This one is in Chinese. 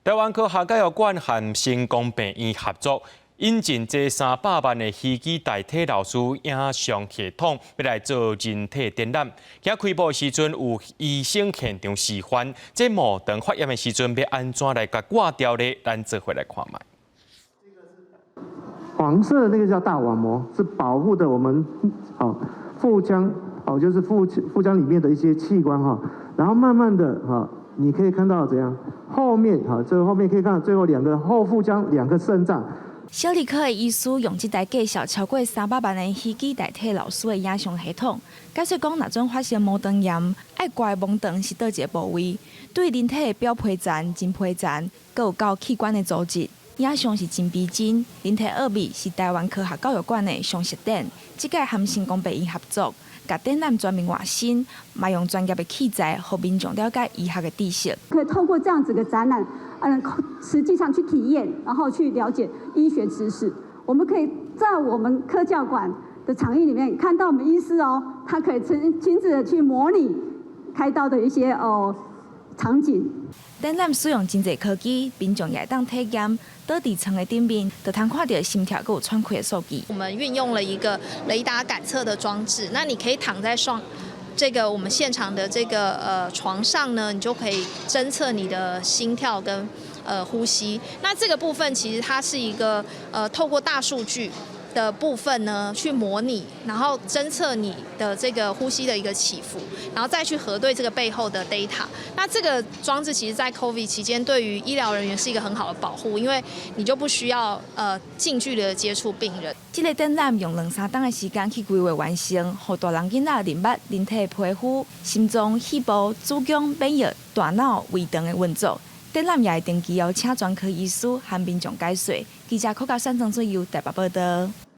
台湾科学教育馆和成功病院合作，引进这300万的虚拟代替老师影像系统，要来做人体展览。今开幕时阵有医生现场示范，这膜长发炎的时阵要安怎来甲挂掉呢？咱做回来看卖。黄色的那个叫大网膜，是保护的我们腹腔就是腹腔里面的一些器官然后慢慢的你可以看到怎样，后面这个后面可以看到最后2个后腹腔2个肾脏。小儿科的医师用这台介绍超过300万的虚拟代替老师的影像系统，解说讲哪种发生膜肠炎，爱挂的膜肠是倒一个部位，对人体的表皮层、真皮层，各有到器官的组织。影像是真逼真，人体奥秘是台湾科学教育馆的常识展，这届和成功病院合作，甲展览全面换新，嘛用专业的器材，让民众了解医学的知识。可以透过这样子的展览，实际上去体验，然后去了解医学知识。我们可以在我们科教馆的场域里面看到我们医师他可以亲自的去模拟开刀的一些场景。展览使用真侪科技，民众也会当体验，倒伫床的顶面，就通看到心跳佮有喘气的数据。我们运用了一个雷达感测的装置，那你可以躺在这个我们现场的这个床上呢，你就可以侦测你的心跳跟呼吸。那这个部分其实它是一个透过大数据的部分呢，去模拟，然后侦测你的这个呼吸的一个起伏，然后再去核对这个背后的 data。那这个装置其实在 COVID 期间，对于医疗人员是一个很好的保护，因为你就不需要近距离的接触病人。这个展览用2-3天的时间去规划完成，让大人囡仔认捌人体的皮肤、心脏、肺部、子宫、免疫、大脑、胃肠的运作。展览也会定期邀请专科医师和民众解说。记者柯家山庄水由台北报道。